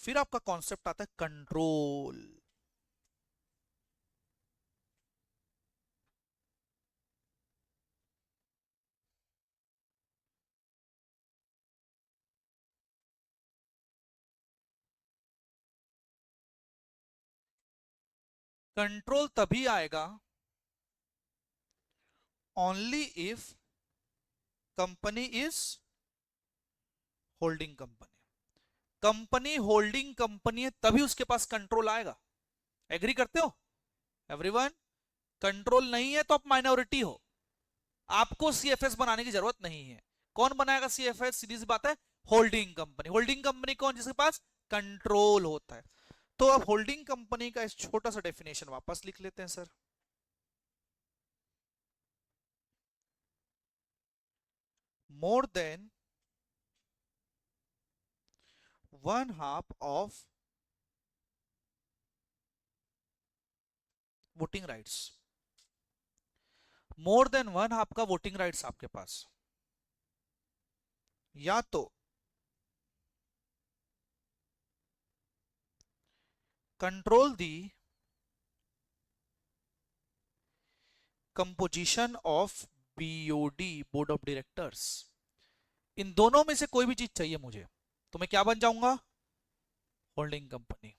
फिर आपका कॉन्सेप्ट आता है कंट्रोल। कंट्रोल तभी आएगा only if company is holding company. Company holding company है तभी उसके पास कंट्रोल आएगा। एग्री करते हो एवरीवन? कंट्रोल नहीं है तो आप माइनॉरिटी हो, आपको सीएफएस बनाने की जरूरत नहीं है। कौन बनाएगा सीएफएस? सीधी सी बात है, होल्डिंग कंपनी। होल्डिंग कंपनी कौन? जिसके पास कंट्रोल होता है। तो अब होल्डिंग कंपनी का इस छोटा सा डेफिनेशन वापस लिख लेते हैं sir. More than one half of voting rights. More than one half का वोटिंग राइट्स आपके पास, या तो control the composition of BOD, board of directors. इन दोनों में से कोई भी चीज चाहिए मुझे, तो मैं क्या बन जाऊंगा? Holding company.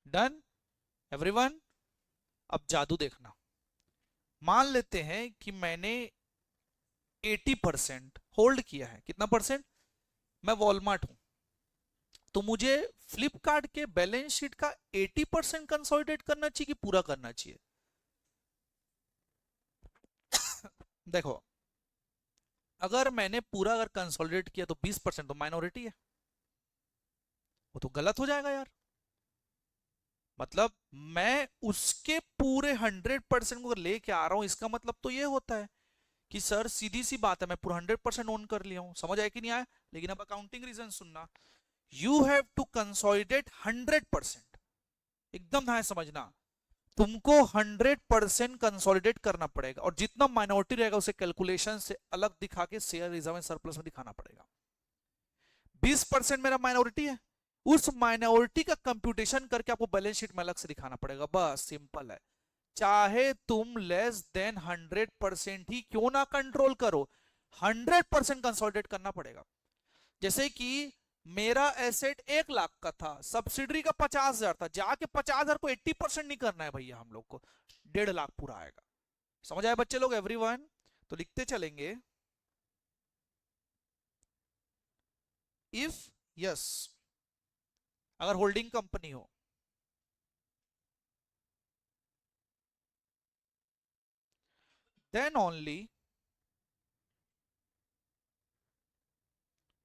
Done everyone? अब जादू देखना। मान लेते हैं कि मैंने 80% होल्ड किया है। कितना परसेंट? मैं वॉलमार्ट हूं, तो मुझे फ्लिपकार्ट के बैलेंस शीट का 80% कंसोलिडेट करना चाहिए कि पूरा करना चाहिए? देखो, अगर मैंने पूरा अगर कंसोलिडेट किया तो 20% तो माइनॉरिटी है, वो तो गलत हो जाएगा यार। मतलब मैं उसके पूरे 100% को लेके आ रहा हूं, इसका मतलब तो ये होता है कि सर सीधी सी बात है, मैं पूरा 100% ओन कर लिया हूं। समझ आया कि नहीं आया? लेकिन अब अकाउंटिंग रीजन सुनना। You have to consolidate 100%। एकदम ध्यान समझना, तुमको 100% कंसोलिडेट करना पड़ेगा, और जितना माइनॉरिटी रहेगा उसे कैलकुलेशन से अलग दिखा के शेयर रिजर्व एंड सरप्लस में दिखाना पड़ेगा। 20% मेरा माइनॉरिटी है, उस माइनॉरिटी का कंप्यूटेशन करके आपको बैलेंस शीट में अलग से दिखाना पड़ेगा। बस सिंपल है। चाहे तुम लेस देन 100% ही क्यों ना कंट्रोल करो, 100% कंसोलिडेट करना पड़ेगा। जैसे कि मेरा एसेट 1 लाख का था, सब्सिडरी का 50,000 था, जाके 50,000 को 80% नहीं करना है भैया हम लोग को, 1.5 लाख पूरा आएगा। समझ आए बच्चे लोग एवरीवन? तो लिखते चलेंगे, इफ यस, अगर होल्डिंग कंपनी हो, देन ओनली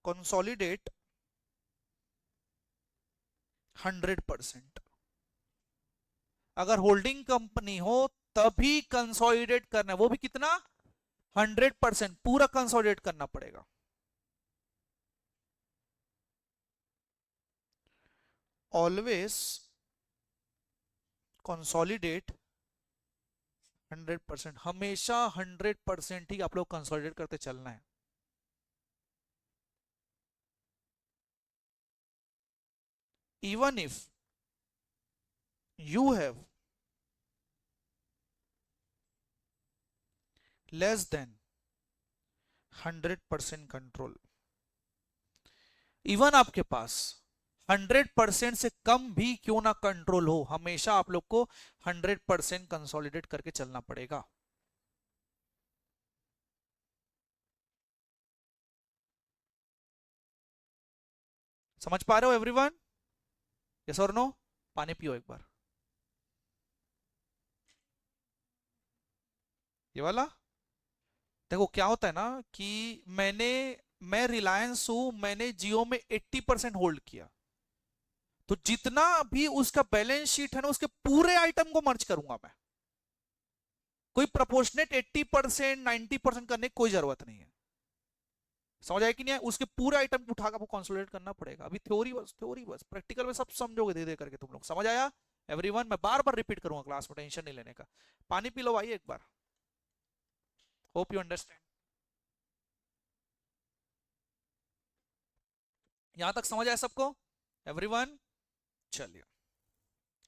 कंसोलिडेट 100%। अगर होल्डिंग कंपनी हो तभी कंसोलिडेट करना है, वो भी कितना? 100%, पूरा कंसोलिडेट करना पड़ेगा। ऑलवेज कंसोलिडेट 100%, हमेशा 100% ही आप लोग कंसोलिडेट करते चलना है। Even if you have less than 100% control, even आपके पास 100% से कम भी क्यों ना कंट्रोल हो, हमेशा आप लोग को 100% कंसोलिडेट करके चलना पड़ेगा। समझ पा रहे हो एवरीवन? यस और नो? पानी पियो एक बार, ये वाला। देखो क्या होता है ना कि मैं रिलायंस हूं, मैंने जियो में 80% होल्ड किया, तो जितना भी उसका बैलेंस शीट है ना उसके पूरे आइटम को मर्ज करूंगा मैं। कोई प्रोपोर्शनेट 80% 90% करने की कोई जरूरत नहीं है। समझ आया कि नहीं है? उसके पूरे आइटम को उठाकर आपको कंसोलिडेट करना पड़ेगा। अभी थ्योरी बस, थ्योरी बस, प्रैक्टिकल में सब समझोगे धीरे धीरे करके तुम लोग। समझ आया एवरीवन? मैं बार बार रिपीट करूंगा क्लास में, टेंशन नहीं लेने का। पानी पी लो भाई एक बार। Hope you understand. यहां तक समझ आया सबको, एवरीवन? चलिए,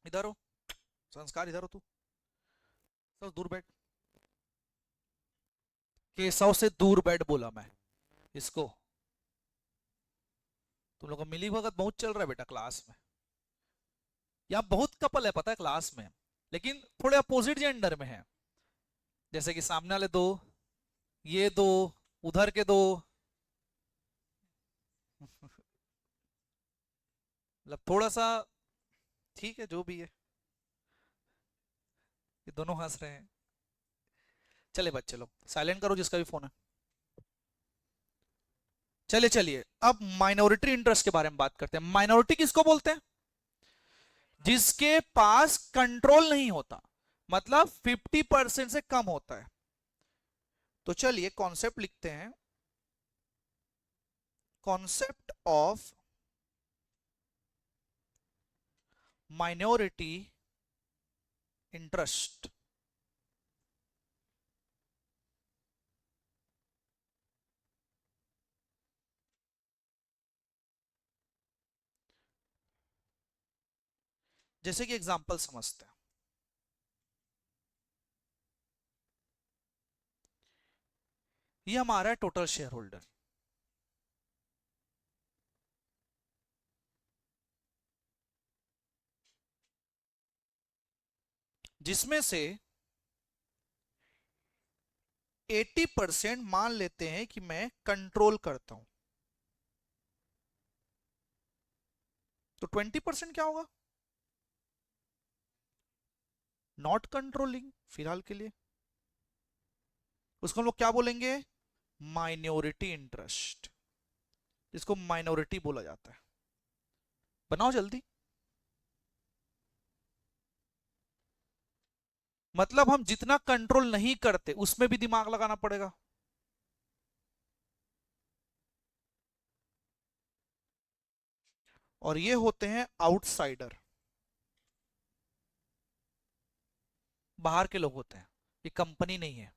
इधर हो, संस्कार इधर हो, तू सब दूर बैठ। केशव से दूर बैठ बोला मैं इसको। तुम लोग को मिली भगत बहुत चल रहा है बेटा क्लास में। यहाँ बहुत कपल है पता है क्लास में, लेकिन थोड़े अपोजिट जेंडर में है। जैसे कि सामने वाले दो, ये दो, उधर के दो, मतलब थोड़ा सा ठीक है जो भी है। ये दोनों हंस रहे हैं। चले बच्चे लोग साइलेंट करो जिसका भी फोन है। चलिए चलिए, अब माइनॉरिटी इंटरेस्ट के बारे में बात करते हैं। माइनॉरिटी किसको बोलते हैं? जिसके पास कंट्रोल नहीं होता, मतलब 50% से कम होता है। तो चलिए कॉन्सेप्ट लिखते हैं, कॉन्सेप्ट ऑफ माइनॉरिटी इंटरेस्ट। जैसे कि एग्जांपल समझते हैं। ये हमारा है टोटल शेयर होल्डर, जिसमें से 80% मान लेते हैं कि मैं कंट्रोल करता हूं। तो 20% क्या होगा? नॉट कंट्रोलिंग फिलहाल के लिए। उसको हम लोग क्या बोलेंगे? माइनॉरिटी इंटरेस्ट, जिसको माइनॉरिटी बोला जाता है। बनाओ जल्दी। मतलब हम जितना कंट्रोल नहीं करते उसमें भी दिमाग लगाना पड़ेगा। और ये होते हैं आउटसाइडर, बाहर के लोग होते हैं, ये कंपनी नहीं है।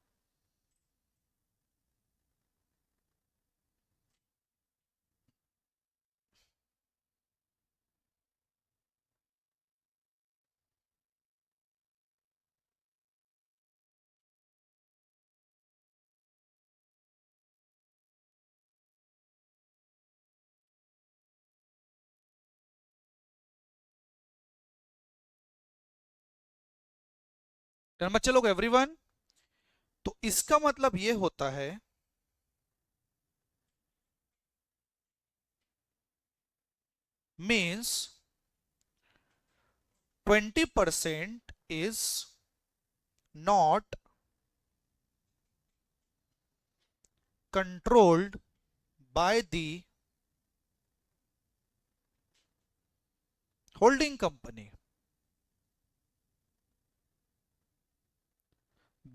डन बच्चे लोग, एवरीवन? तो इसका मतलब ये होता है, means 20% is not controlled by the holding company.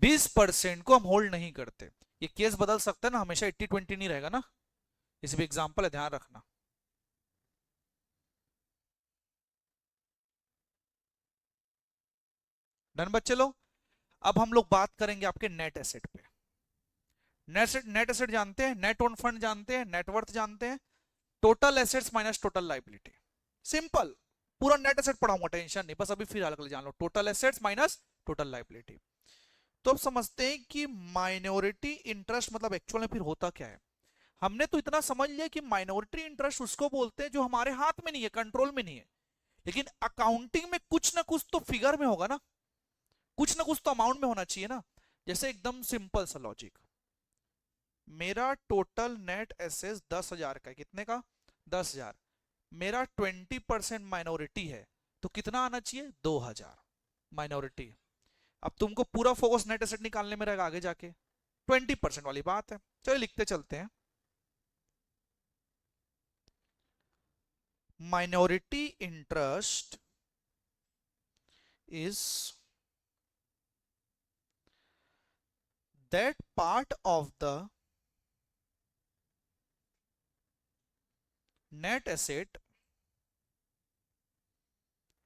20% को हम होल्ड नहीं करते। ये केस बदल सकता है ना, हमेशा 80-20 नहीं रहेगा ना। इस भी एग्जांपल है, ध्यान रखना। डन बच्चे लोग? अब हम लोग बात करेंगे आपके नेट एसेट पे। नेट एसेट जानते हैं, नेट ओन फंड जानते हैं, नेटवर्थ जानते हैं। Total assets minus total liability. Simple. पूरा नेट एसेट पढ़ाऊंगा, टेंशन नहीं, बस अभी फिलहाल के लिए जान लो total assets minus total liability. तो अब समझते हैं कि माइनॉरिटी इंटरेस्ट मतलब एक्चुअल में फिर होता क्या है। हमने तो इतना समझ लिया कि माइनॉरिटी इंटरेस्ट उसको बोलते हैं जो हमारे हाथ में नहीं है, कंट्रोल में नहीं है। लेकिन अकाउंटिंग में कुछ ना कुछ तो फिगर में होगा ना, कुछ ना कुछ तो अमाउंट में होना चाहिए ना। जैसे एकदम सिंपल सा लॉजिक, मेरा टोटल नेट एसेस 10,000 का है, कितने का? 10,000। मेरा 20% माइनॉरिटी है, तो कितना आना चाहिए? 2,000 माइनॉरिटी। अब तुमको पूरा फोकस नेट एसेट निकालने में रहेगा आगे जाके, 20% वाली बात है। चलिए लिखते चलते हैं, minority interest is that part of the net asset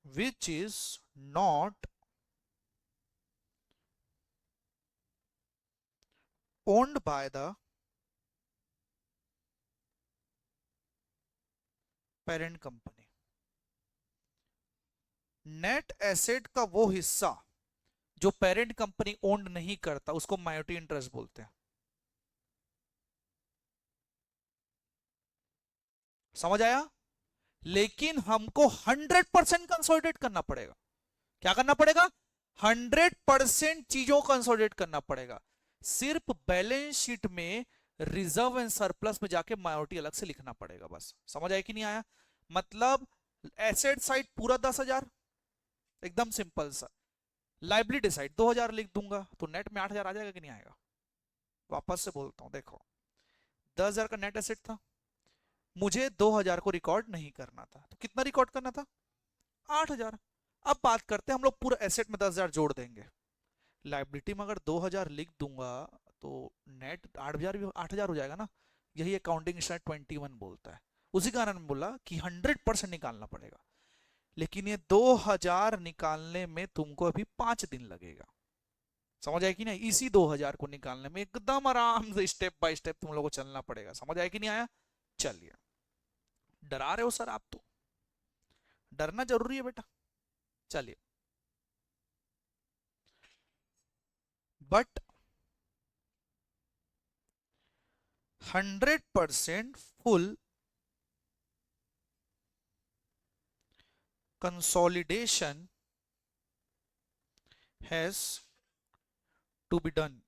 which is not owned by the parent company. Net asset का वो हिस्सा जो पेरेंट कंपनी ओन्ड नहीं करता उसको माइनॉरिटी इंटरेस्ट बोलते हैं। समझ आया? लेकिन हमको 100% कंसोलिडेट करना पड़ेगा। क्या करना पड़ेगा? 100% चीजों को कंसोलिडेट करना पड़ेगा। सिर्फ बैलेंस शीट में रिजर्व एंड सरप्लस में जाके माइनॉरिटी अलग से लिखना पड़ेगा। बस समझ आया कि नहीं आया? मतलब एसेट साइड पूरा 10,000, एकदम सिंपल सा। लाइबिलिटी साइड 2,000 लिख दूंगा तो नेट में 8,000 आ जाएगा कि नहीं आएगा? वापस से बोलता हूं, देखो 10,000 का नेट एसेट था, मुझे 2,000 को रिकॉर्ड नहीं करना था, तो कितना रिकॉर्ड करना था? 8,000। अब बात करते हैं, हम लोग पूरा एसेट में 10,000 जोड़ देंगे। लाइबिलिटी में अगर 2,000 लिख दूंगा तो नेट 8,000 भी 8,000 हो जाएगा ना। यही अकाउंटिंग स्टैंडर्ड 21 बोलता है। उसी कारण में बोला कि 100% निकालना पड़ेगा। लेकिन ये 2,000 निकालने में तुमको अभी 5 दिन लगेगा। समझ आया कि नहीं? इसी 2,000 को निकालने में एकदम आराम से स्टेप बाय स्टेप तुम लोग को चलना पड़ेगा। समझ आया कि नहीं आया? चलिए, डरा रहे हो सर आप तो? डरना जरूरी है बेटा। चलिए, but 100% full consolidation has to be done.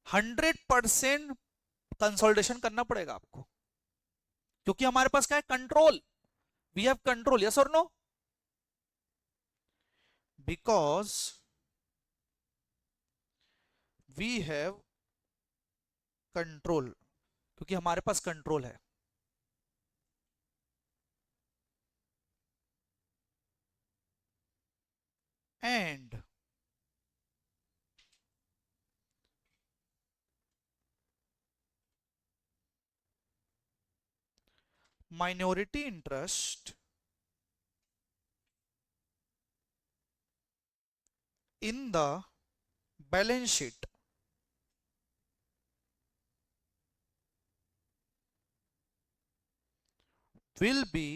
100% consolidation करना पड़ेगा आपको, क्योंकि हमारे पास क्या है? Control. We have control, yes और no? Because we have control, क्योंकि हमारे पास कंट्रोल है। And minority interest in the balance sheet will be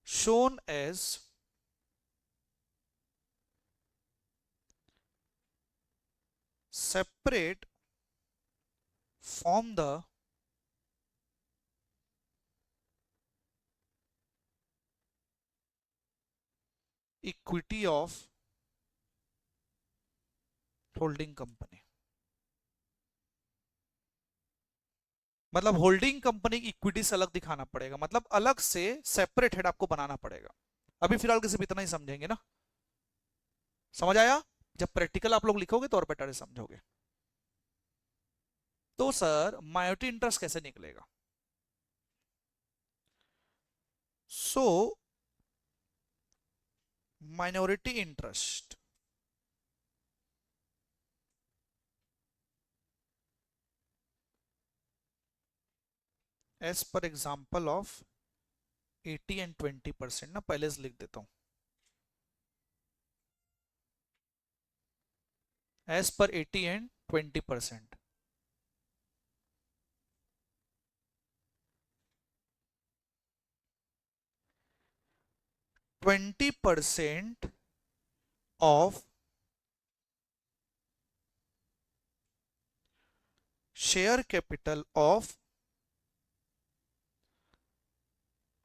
shown as separate from the equity of holding company. मतलब होल्डिंग कंपनी की equity से अलग दिखाना पड़ेगा, मतलब अलग से सेपरेट हेड आपको बनाना पड़ेगा। अभी फिलहाल के सिर्फ इतना ही समझेंगे ना। समझ आया? जब प्रैक्टिकल आप लोग लिखोगे तो और बेटर समझोगे। तो सर माइनॉरिटी इंटरेस्ट कैसे निकलेगा? So minority interest as per example of 80 and 20% ना, पहले से लिख देता हूं। As per 80 and 20%। 20% of share capital of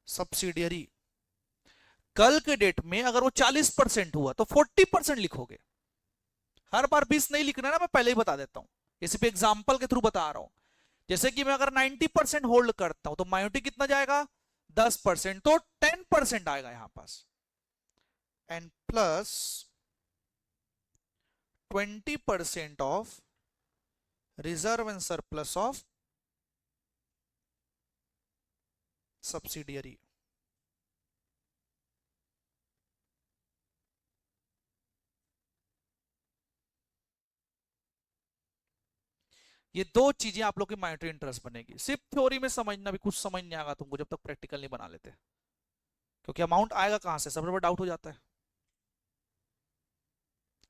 subsidiary. कल के डेट में अगर वो 40% हुआ तो 40% लिखोगे। हर बार 20 नहीं लिखना ना, मैं पहले ही बता देता हूं। इसी पे एग्जांपल के थ्रू बता रहा हूं। जैसे कि मैं अगर 90% होल्ड करता हूं तो माइनॉरिटी कितना जाएगा? 10%, तो 10% आएगा यहां पास। And plus 20% of reserve and surplus of subsidiary. ये दो चीजें आप लोग की माइनॉरिटी इंटरेस्ट बनेगी। सिर्फ थ्योरी में समझना भी कुछ समझ नहीं आएगा तुमको जब तक प्रैक्टिकल नहीं बना लेते, क्योंकि अमाउंट आएगा कहां से, सबसे बड़ा डाउट हो जाता है।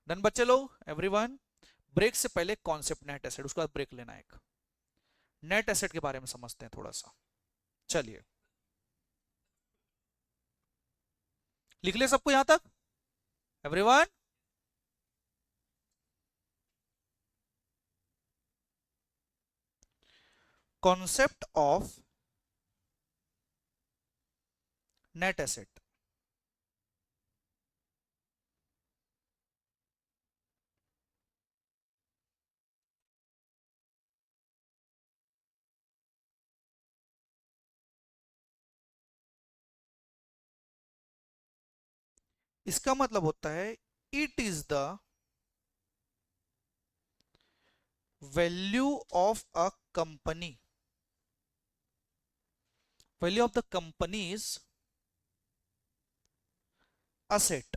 डन बच्चे लोग, एवरीवन? ब्रेक से पहले कॉन्सेप्ट नेट एसेट, उसके बाद ब्रेक लेना है एक। नेट एसेट के बारे में समझते हैं थोड़ा सा। चलिए, लिख ले सबको यहां तक, everyone. Concept of net asset. इसका मतलब होता है it is the value of a company, value of the companies asset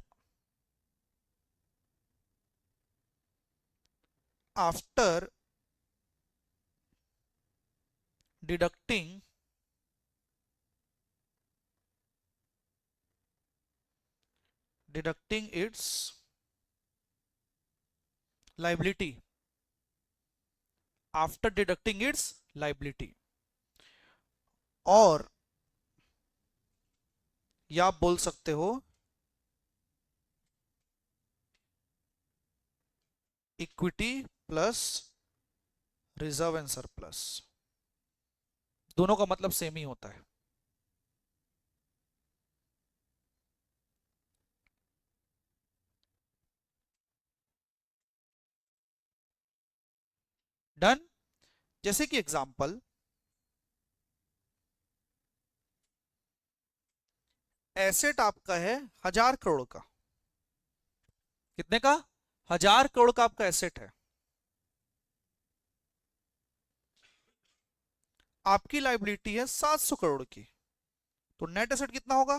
after deducting its liability, after deducting its liability। और या आप बोल सकते हो equity plus reserve and surplus, दोनों का मतलब सेम ही होता है। डन। जैसे कि एग्जांपल, एसेट आपका है 1000 करोड़ का। कितने का? 1000 करोड़ का आपका एसेट है। आपकी लाइबिलिटी है 700 करोड़ की, तो नेट एसेट कितना होगा?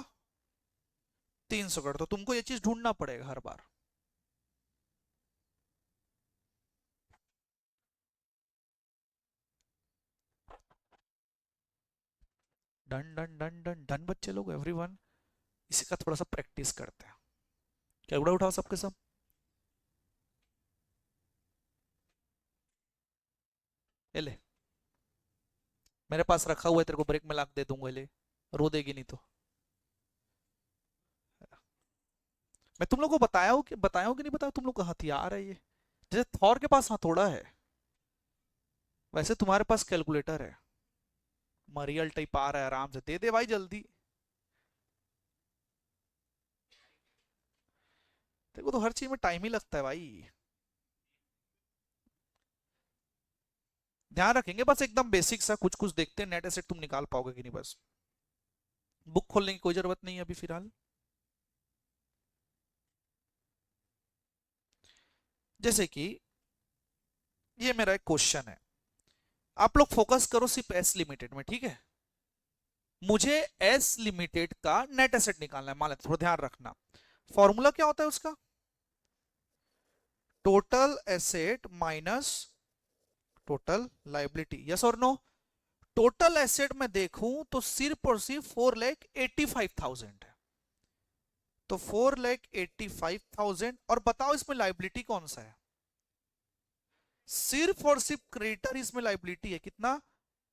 300 करोड़। तो तुमको ये चीज ढूंढना पड़ेगा हर बार। Done done done done done बच्चे लोग, एवरीवन। इसी का थोड़ा सा प्रैक्टिस करते हैं। कैलकुलेटर उठाओ सबके सब। ये ले, मेरे पास रखा हुआ है, तेरे को ब्रेक में लाके दे दूंगा, ले। रो देगी नहीं तो। मैं तुम लोग को बताया हूँ कि नहीं बताया, तुम लोग का हथियार है ये। जैसे थॉर के पास हथौड़ा है, वैसे तुम्हारे पास कैलकुलेटर है। मरियल टाइप आ रहा है, आराम से दे दे भाई जल्दी। देखो तो हर चीज में टाइम ही लगता है भाई। ध्यान रखेंगे बस, एकदम बेसिक सा कुछ कुछ देखते हैं, नेट एसेट तुम निकाल पाओगे कि नहीं बस। बुक खोलने की कोई जरूरत नहीं है अभी फिलहाल। जैसे कि ये मेरा एक क्वेश्चन है, आप लोग फोकस करो सिर्फ एस लिमिटेड में, ठीक है? मुझे एस लिमिटेड का नेट एसेट निकालना है, मान लेते, थोड़ा ध्यान रखना। फॉर्मूला क्या होता है उसका? Total asset minus total liability, yes और नो? टोटल एसेट में देखूं तो सिर्फ और सिर्फ 4,85,000 है। तो 4,85,000, और बताओ इसमें लाइबिलिटी कौन सा है? सिर्फ और सिर्फ क्रेडिटर इसमें लाइबिलिटी है, कितना?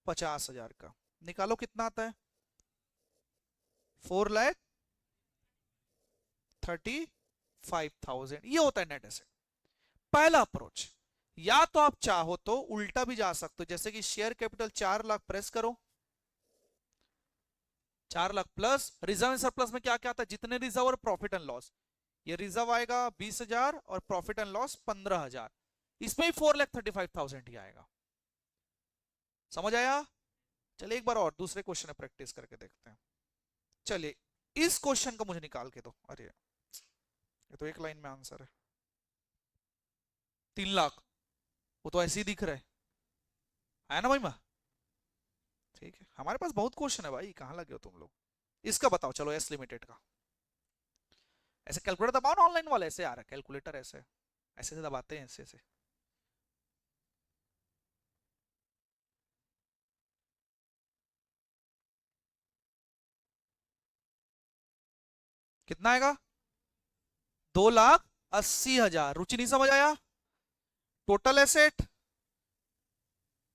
50,000 का। निकालो कितना आता है? 4,35,000। ये होता है नेट एसेट। पहला अप्रोच। या तो आप चाहो तो उल्टा भी जा सकते हो, जैसे कि शेयर कैपिटल 4 लाख प्रेस करो, 4 lakh plus reserve and surplus में क्या क्या आता है, जितने रिजर्व और प्रॉफिट एंड लॉस। ये रिजर्व आएगा 20,000 और प्रॉफिट एंड लॉस 15,000। इसमें ही 4,35,000 ही आएगा। समझ आया? चलिए एक बार और दूसरे क्वेश्चन में प्रैक्टिस करके देखते हैं। चलिए, इस क्वेश्चन को मुझे निकाल के दो। अरे ये तो एक लाइन में आंसर है। 3 लाख, वो तो ऐसे ही दिख रहा है ना भाई? मैं ठीक है, हमारे पास बहुत क्वेश्चन है भाई, कहाँ लगे हो तुम लोग? इसका बताओ चलो, एस लिमिटेड का। ऐसे कैलकुलेटर दबाओ ना, ऑनलाइन वाला ऐसे आ रहा है कैलकुलेटर, ऐसे ऐसे से दबाते हैं, ऐसे ऐसे। कितना आएगा? 2,80,000। रुचि नहीं समझ आया? टोटल एसेट,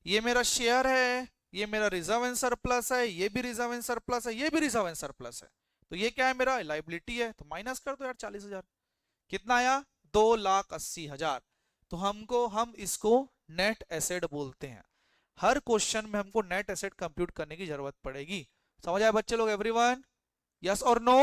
ये मेरा शेयर है, ये मेरा रिजर्व एंड सरप्लस है, ये भी रिजर्व एंड सरप्लस है, ये भी रिजर्व एंड सरप्लस है, तो ये क्या है मेरा लाइबिलिटी है, तो माइनस कर दो यार 40,000। कितना आया? 2,80,000। तो हम इसको नेट एसेट बोलते हैं। हर क्वेश्चन में हमको नेट एसेट कंप्यूट करने की जरूरत पड़ेगी। समझ आया बच्चे लोग? एवरीवन, यस और नो?